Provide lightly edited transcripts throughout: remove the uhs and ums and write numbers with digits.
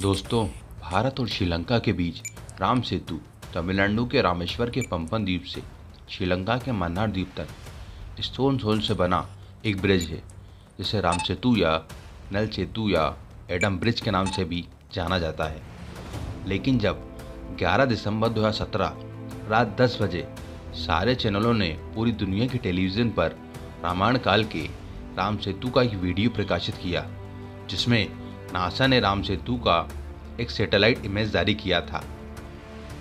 दोस्तों, भारत और श्रीलंका के बीच राम सेतु तमिलनाडु के रामेश्वर के पंपन द्वीप से श्रीलंका के मन्नार द्वीप तक स्टोन सोल से बना एक ब्रिज है, जिसे राम सेतु या नल सेतु या एडम ब्रिज के नाम से भी जाना जाता है। लेकिन जब 11 दिसंबर 2017 रात 10 बजे सारे चैनलों ने पूरी दुनिया के टेलीविज़न पर रामायण काल के राम सेतु का एक वीडियो प्रकाशित किया, जिसमें नासा ने राम सेतु का एक सैटेलाइट इमेज जारी किया था।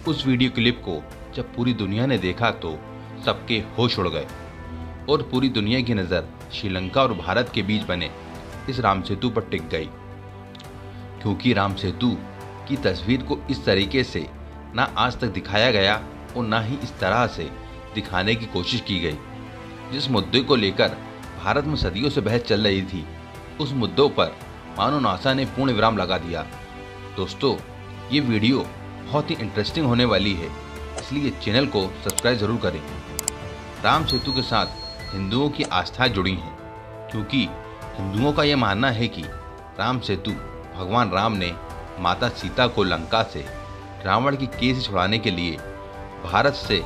उस वीडियो क्लिप को जब पूरी दुनिया ने देखा तो सबके होश उड़ गए और पूरी दुनिया की नज़र श्रीलंका और भारत के बीच बने इस राम सेतु पर टिक गई, क्योंकि राम सेतु की तस्वीर को इस तरीके से ना आज तक दिखाया गया और ना ही इस तरह से दिखाने की कोशिश की गई। जिस मुद्दे को लेकर भारत में सदियों से बहस चल रही थी, उस मुद्दों पर मानो नासा ने पूर्ण विराम लगा दिया। दोस्तों, ये वीडियो बहुत ही इंटरेस्टिंग होने वाली है, इसलिए चैनल को सब्सक्राइब जरूर करें। राम सेतु के साथ हिंदुओं की आस्था जुड़ी हैं, क्योंकि हिंदुओं का यह मानना है कि राम सेतु भगवान राम ने माता सीता को लंका से रावण की कैद से छुड़ाने के लिए भारत से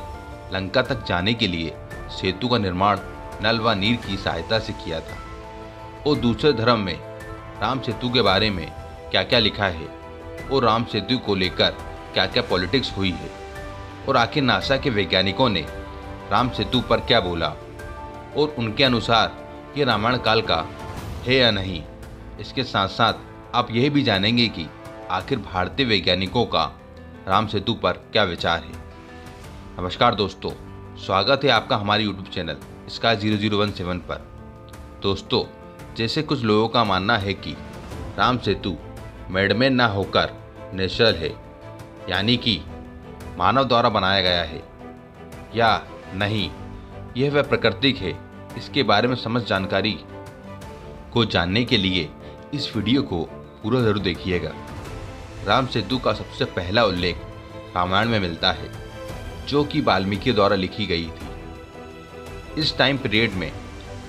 लंका तक जाने के लिए सेतु का निर्माण नल व नीर की सहायता से किया था। और दूसरे धर्म में राम सेतु के बारे में क्या क्या लिखा है और राम सेतु को लेकर क्या क्या पॉलिटिक्स हुई है, और आखिर नासा के वैज्ञानिकों ने राम सेतु पर क्या बोला और उनके अनुसार ये रामायण काल का है या नहीं। इसके साथ साथ आप यह भी जानेंगे कि आखिर भारतीय वैज्ञानिकों का राम सेतु पर क्या विचार है। नमस्कार दोस्तों, स्वागत है आपका हमारे YouTube चैनल स्काई 0017 पर। दोस्तों, जैसे कुछ लोगों का मानना है कि राम सेतु मैडमेन ना होकर नेचुरल है, यानी कि मानव द्वारा बनाया गया है, या नहीं यह वह प्राकृतिक है। इसके बारे में समझ जानकारी को जानने के लिए इस वीडियो को पूरा जरूर देखिएगा। राम सेतु का सबसे पहला उल्लेख रामायण में मिलता है, जो कि वाल्मीकि द्वारा लिखी गई थी। इस टाइम पीरियड में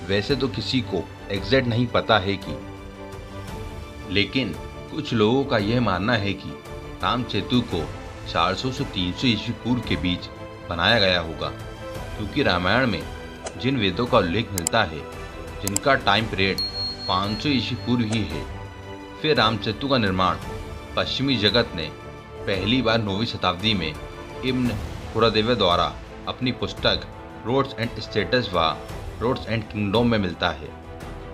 वैसे तो किसी को एग्जैक्ट नहीं पता है कि, लेकिन कुछ लोगों का यह मानना है कि राम सेतु को 400 से 300 ईस्वी पूर्व के बीच बनाया गया होगा, क्योंकि रामायण में जिन वेदों का उल्लेख मिलता है जिनका टाइम पीरियड 500 ईस्वी पूर्व ही है। फिर राम सेतु का निर्माण पश्चिमी जगत ने पहली बार 9वीं शताब्दी में इब्न खुरदेव द्वारा अपनी पुस्तक रोड्स एंड स्टेट्स व रोड्स एंड किंगडम में मिलता है,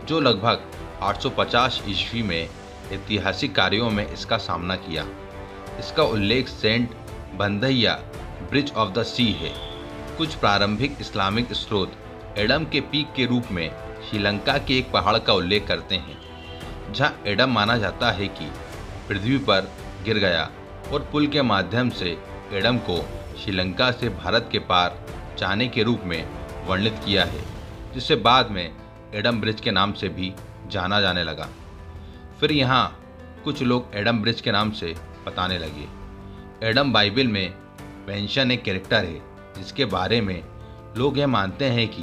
जो लगभग 850 ईस्वी में ऐतिहासिक कार्यों में इसका सामना किया। इसका उल्लेख सेंट बंधैया ब्रिज ऑफ द सी है। कुछ प्रारंभिक इस्लामिक स्रोत एडम के पीक के रूप में श्रीलंका के एक पहाड़ का उल्लेख करते हैं, जहां एडम माना जाता है कि पृथ्वी पर गिर गया, और पुल के माध्यम से एडम को श्रीलंका से भारत के पार जाने के रूप में वर्णित किया है, जिसे बाद में एडम ब्रिज के नाम से भी जाना जाने लगा। फिर यहाँ कुछ लोग एडम ब्रिज के नाम से बताने लगे। एडम बाइबल में मेंशन एक कैरेक्टर है, जिसके बारे में लोग यह मानते हैं कि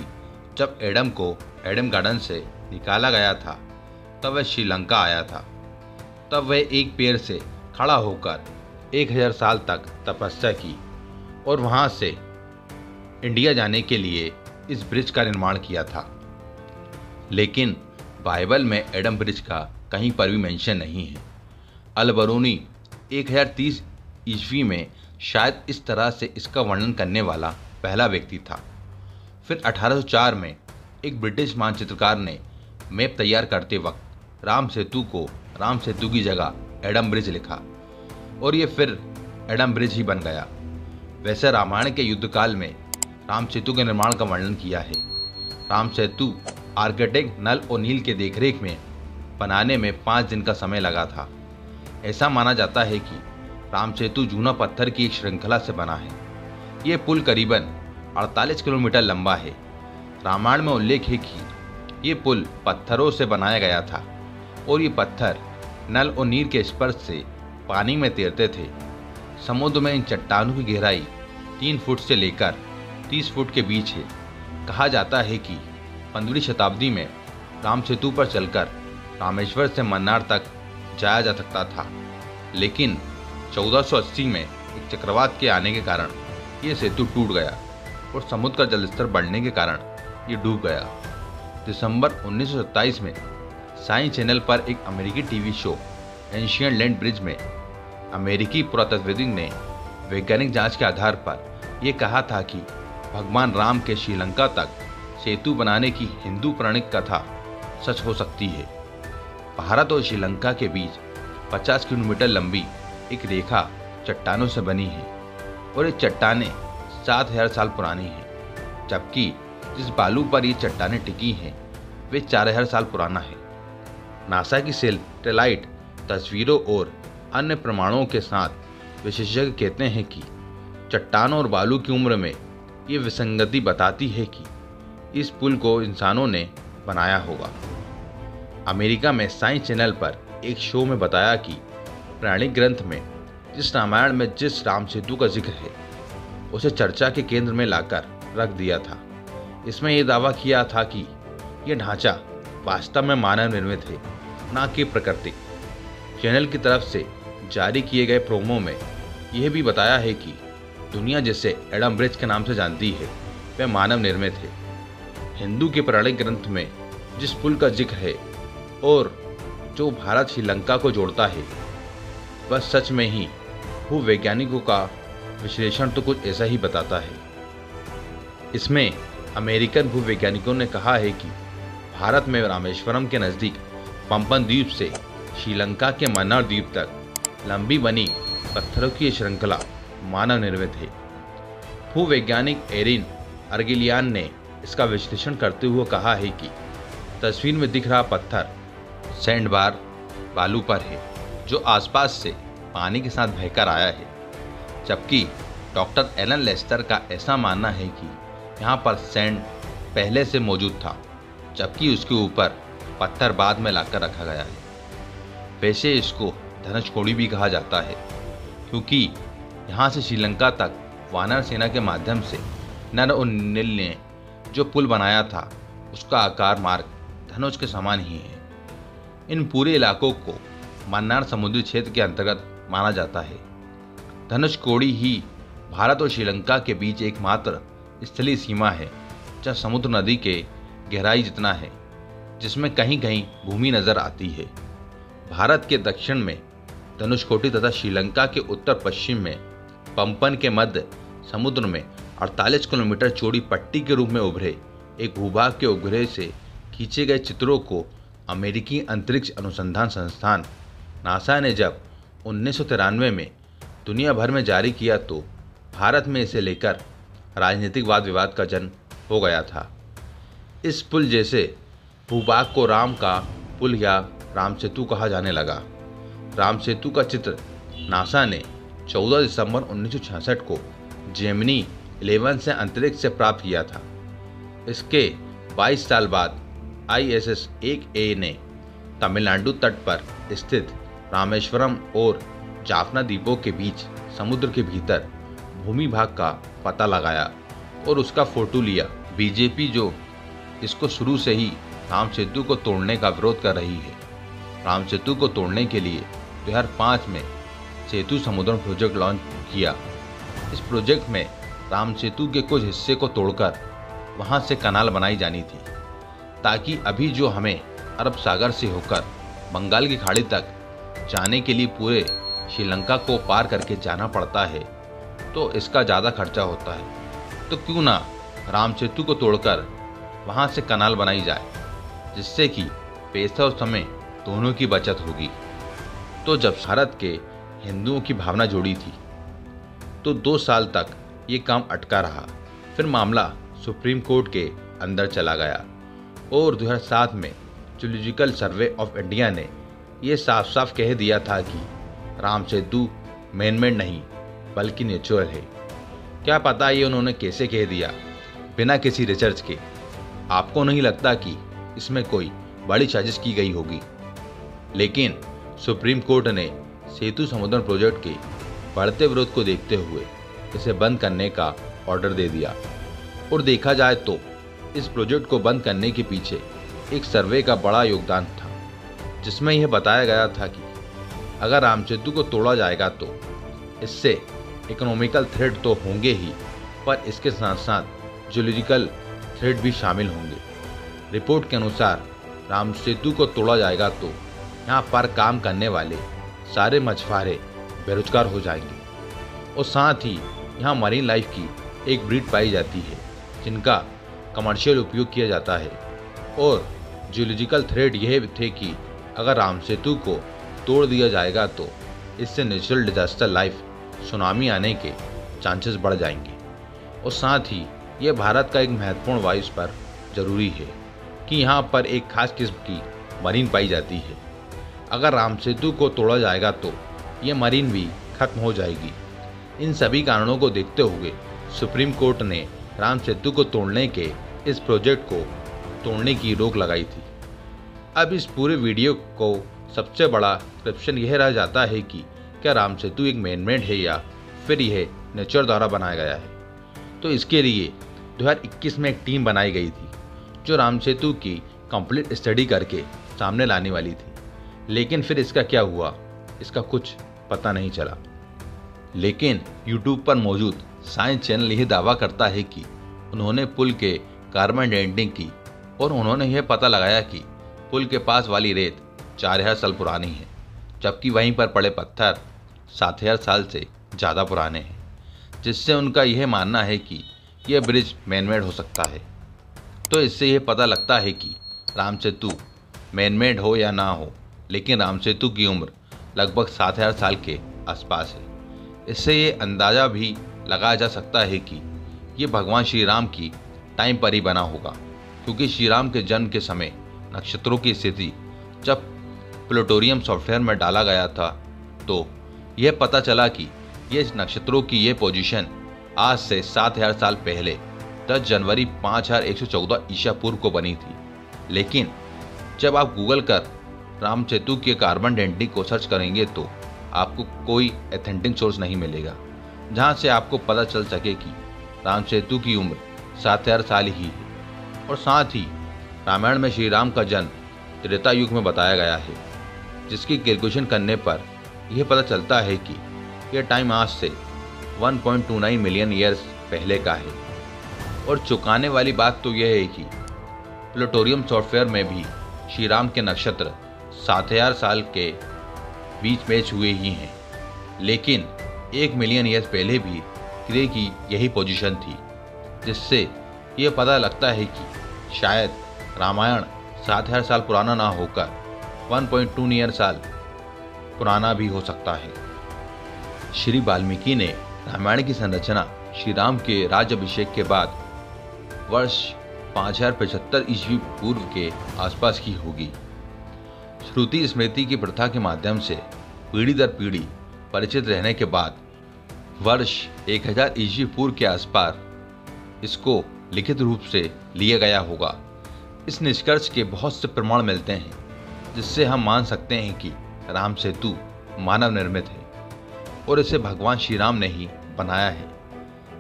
जब एडम को एडम गार्डन से निकाला गया था, तब वह श्रीलंका आया था। तब वह एक पेड़ से खड़ा होकर 1000 साल तक तपस्या की और वहाँ से इंडिया जाने के लिए इस ब्रिज का निर्माण किया था। लेकिन बाइबल में एडम ब्रिज का कहीं पर भी मेंशन नहीं है। अल-बरूनी 1030 ईस्वी में शायद इस तरह से इसका वर्णन करने वाला पहला व्यक्ति था। फिर 1804 में एक ब्रिटिश मानचित्रकार ने मैप तैयार करते वक्त राम सेतु को राम सेतु की जगह एडम ब्रिज लिखा, और ये फिर एडम ब्रिज ही बन गया। वैसे रामायण के युद्धकाल में राम सेतु के निर्माण का वर्णन किया है। राम सेतु आर्किटेक्ट नल ओनील के देखरेख में बनाने में 5 दिन का समय लगा था। ऐसा माना जाता है कि राम सेतु जूना पत्थर की एक श्रृंखला से बना है। ये पुल करीबन 48 किलोमीटर लंबा है। रामायण में उल्लेख है कि ये पुल पत्थरों से बनाया गया था, और ये पत्थर नल और नीर के स्पर्श से पानी में तैरते थे। समुद्र में इन चट्टानों की गहराई 3 फुट से लेकर 30 फुट के बीच है। कहा जाता है कि 15वीं शताब्दी में राम सेतु पर चलकर रामेश्वर से मन्नार तक जाया जा सकता था, लेकिन 1480 में एक चक्रवात के आने के कारण ये सेतु टूट गया और समुद्र का जलस्तर बढ़ने के कारण ये डूब गया। दिसंबर 1927 में साइंस चैनल पर एक अमेरिकी TV show ancient land bridge में अमेरिकी पुरातत्वविद ने वैज्ञानिक जांच के आधार पर यह कहा था कि भगवान राम के श्रीलंका तक सेतु बनाने की हिंदू पौराणिक कथा सच हो सकती है। भारत और श्रीलंका के बीच 50 किलोमीटर लंबी एक रेखा चट्टानों से बनी है और ये चट्टानें 7000 साल पुरानी हैं, जबकि जिस बालू पर ये चट्टानें टिकी हैं वे 4000 साल पुराना है। नासा की सैटेलाइट तस्वीरों और अन्य प्रमाणों के साथ विशेषज्ञ कहते हैं कि चट्टानों और बालू की उम्र में ये विसंगति बताती है कि इस पुल को इंसानों ने बनाया होगा। अमेरिका में साइंस चैनल पर एक शो में बताया कि पौराणिक ग्रंथ में जिस रामायण में जिस राम सेतु का जिक्र है उसे चर्चा के केंद्र में लाकर रख दिया था। इसमें यह दावा किया था कि यह ढांचा वास्तव में मानव निर्मित है, न कि प्राकृतिक। चैनल की तरफ से जारी किए गए प्रोमो में यह भी बताया है कि दुनिया जिसे एडम ब्रिज के नाम से जानती है वह मानव निर्मित है। हिंदू के पौराणिक ग्रंथ में जिस पुल का जिक्र है और जो भारत श्रीलंका को जोड़ता है वह सच में ही भूवैज्ञानिकों का विश्लेषण तो कुछ ऐसा ही बताता है। इसमें अमेरिकन भूवैज्ञानिकों ने कहा है कि भारत में रामेश्वरम के नज़दीक पंपन द्वीप से श्रीलंका के मन्नार द्वीप तक लंबी बनी पत्थरों की श्रृंखला मानव निर्मित है। भूवैज्ञानिक एरिन अर्गिलियान ने इसका विश्लेषण करते हुए कहा है कि तस्वीर में दिख रहा पत्थर सैंडबार बालू पर है जो आसपास से पानी के साथ बहकर आया है, जबकि डॉक्टर एलन लेस्टर का ऐसा मानना है कि यहाँ पर सैंड पहले से मौजूद था, जबकि उसके ऊपर पत्थर बाद में लाकर रखा गया है। वैसे इसको धनुषकोडी भी कहा जाता है क्योंकि यहाँ से श्रीलंका तक वानर सेना के माध्यम से नर और नील ने जो पुल बनाया था उसका आकार मार्ग धनुष के समान ही है। इन पूरे इलाकों को मन्नार समुद्री क्षेत्र के अंतर्गत माना जाता है। धनुषकोडी ही भारत और श्रीलंका के बीच एकमात्र स्थलीय सीमा है जहाँ समुद्र नदी के गहराई जितना है, जिसमें कहीं कहीं भूमि नजर आती है। भारत के दक्षिण में धनुषकोडी तथा श्रीलंका के उत्तर पश्चिम में पंपन के मध्य समुद्र में 48 किलोमीटर चौड़ी पट्टी के रूप में उभरे एक भूभाग के उपग्रह से खींचे गए चित्रों को अमेरिकी अंतरिक्ष अनुसंधान संस्थान नासा ने जब 1993 में दुनिया भर में जारी किया तो भारत में इसे लेकर राजनीतिक वाद विवाद का जन्म हो गया था। इस पुल जैसे भूभाग को राम का पुल या राम सेतु कहा जाने लगा। राम सेतु का चित्र नासा ने 14 दिसंबर 1966 को जेमिनी 11 से अंतरिक्ष से प्राप्त किया था। इसके 22 साल बाद ISS 1A ने तमिलनाडु तट पर स्थित रामेश्वरम और जाफना द्वीपों के बीच समुद्र के भीतर भूमि भाग का पता लगाया और उसका फोटो लिया। बीजेपी जो इसको शुरू से ही राम सेतु को तोड़ने का विरोध कर रही है, राम सेतु को तोड़ने के लिए 2005 में सेतु समुद्रण प्रोजेक्ट लॉन्च किया। इस प्रोजेक्ट में राम सेतु के कुछ हिस्से को तोड़कर वहां से कनाल बनाई जानी थी, ताकि अभी जो हमें अरब सागर से होकर बंगाल की खाड़ी तक जाने के लिए पूरे श्रीलंका को पार करके जाना पड़ता है तो इसका ज़्यादा खर्चा होता है, तो क्यों ना राम सेतु को तोड़कर वहां से कनाल बनाई जाए, जिससे कि पैसा और समय दोनों की बचत होगी। तो जब भारत के हिंदुओं की भावना जुड़ी थी तो 2 साल तक ये काम अटका रहा। फिर मामला सुप्रीम कोर्ट के अंदर चला गया और 2007 में जूलॉजिकल सर्वे ऑफ इंडिया ने ये साफ साफ कह दिया था कि राम सेतु मैन-मेड नहीं बल्कि नेचुरल है। क्या पता ये उन्होंने कैसे कह दिया, बिना किसी रिसर्च के। आपको नहीं लगता कि इसमें कोई बड़ी साजिश की गई होगी? लेकिन सुप्रीम कोर्ट ने सेतु समुद्रण प्रोजेक्ट के बढ़ते विरोध को देखते हुए इसे बंद करने का ऑर्डर दे दिया। और देखा जाए तो इस प्रोजेक्ट को बंद करने के पीछे एक सर्वे का बड़ा योगदान था, जिसमें यह बताया गया था कि अगर राम सेतु को तोड़ा जाएगा तो इससे इकोनॉमिकल थ्रेट तो होंगे ही, पर इसके साथ साथ जियोलॉजिकल थ्रेट भी शामिल होंगे। रिपोर्ट के अनुसार राम सेतु को तोड़ा जाएगा तो यहाँ पर काम करने वाले सारे मछुआरे बेरोजगार हो जाएंगे और साथ ही यहाँ मरीन लाइफ की एक ब्रीड पाई जाती है जिनका कमर्शियल उपयोग किया जाता है। और जियोलॉजिकल थ्रेट यह थे कि अगर राम सेतु को तोड़ दिया जाएगा तो इससे नेचुरल डिजास्टर लाइफ सुनामी आने के चांसेस बढ़ जाएंगे। और साथ ही यह भारत का एक महत्वपूर्ण वायु पर जरूरी है कि यहाँ पर एक खास किस्म की मरीन पाई जाती है। अगर राम सेतु को तोड़ा जाएगा तो ये मरीन भी खत्म हो जाएगी। इन सभी कारणों को देखते हुए सुप्रीम कोर्ट ने राम सेतु को तोड़ने के इस प्रोजेक्ट को तोड़ने की रोक लगाई थी। अब इस पूरे वीडियो को सबसे बड़ा क्वेश्चन यह रह जाता है कि क्या राम सेतु एक मैन-मेड है या फिर यह नेचर द्वारा बनाया गया है। तो इसके लिए 2021 में एक टीम बनाई गई थी जो राम सेतु की कंप्लीट स्टडी करके सामने लाने वाली थी, लेकिन फिर इसका क्या हुआ इसका कुछ पता नहीं चला। लेकिन यूट्यूब पर मौजूद साइंस चैनल यह दावा करता है कि उन्होंने पुल के कार्बन डेटिंग की और उन्होंने यह पता लगाया कि पुल के पास वाली रेत 4000 साल पुरानी है, जबकि वहीं पर पड़े पत्थर 7000 साल से ज़्यादा पुराने हैं, जिससे उनका यह मानना है कि यह ब्रिज मैनमेड हो सकता है। तो इससे यह पता लगता है कि राम सेतु मैनमेड हो या ना हो, लेकिन राम सेतु की उम्र लगभग 7000 साल के आसपास है। इससे ये अंदाज़ा भी लगाया जा सकता है कि ये भगवान श्री राम की टाइम पर ही बना होगा, क्योंकि श्री राम के जन्म के समय नक्षत्रों की स्थिति जब प्लूटोनियम सॉफ्टवेयर में डाला गया था तो यह पता चला कि ये नक्षत्रों की ये पोजीशन आज से 7000 साल पहले 10 जनवरी 5114 ईसा पूर्व को बनी थी। लेकिन जब आप गूगल कर राम सेतु के कार्बन डेटिंग को सर्च करेंगे तो आपको कोई ऑथेंटिक सोर्स नहीं मिलेगा जहां से आपको पता चल सके कि राम सेतु की उम्र 7000 साल ही है। और साथ ही रामायण में श्री राम का जन्म त्रेता युग में बताया गया है, जिसकी कैलकुलेशन करने पर यह पता चलता है कि यह टाइम आज से 1.29 मिलियन ईयर्स पहले का है। और चौंकाने वाली बात तो यह है कि प्लूटोनियम सॉफ्टवेयर में भी श्री राम के नक्षत्र 7000 साल के बीच मैच हुए ही हैं, लेकिन 1 मिलियन ईयर्स पहले भी ग्रह की यही पोजीशन थी, जिससे यह पता लगता है कि शायद रामायण 7000 साल पुराना ना होकर 1.2 मिलियन साल पुराना भी हो सकता है। श्री वाल्मीकि ने रामायण की संरचना श्री राम के राज्याभिषेक के बाद वर्ष 5075 ईस्वी पूर्व के आसपास की होगी। श्रुति स्मृति की प्रथा के माध्यम से पीढ़ी दर पीढ़ी परिचित रहने के बाद वर्ष 1000 ईस्वी पूर्व के आसपास इसको लिखित रूप से लिया गया होगा। इस निष्कर्ष के बहुत से प्रमाण मिलते हैं जिससे हम मान सकते हैं कि राम सेतु मानव निर्मित है और इसे भगवान श्री राम ने ही बनाया है।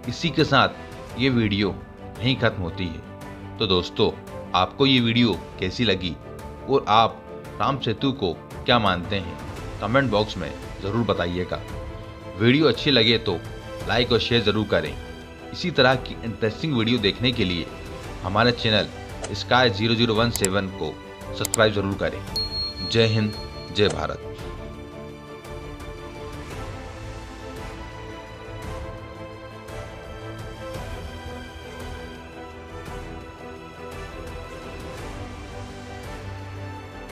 इसी के साथ ये वीडियो नहीं खत्म होती है। तो दोस्तों, आपको ये वीडियो कैसी लगी और आप राम सेतु को क्या मानते हैं, कमेंट बॉक्स में ज़रूर बताइएगा। वीडियो अच्छी लगे तो लाइक और शेयर ज़रूर करें। इसी तरह की इंटरेस्टिंग वीडियो देखने के लिए हमारे चैनल Sky 0017 को सब्सक्राइब ज़रूर करें। जय हिंद, जय भारत।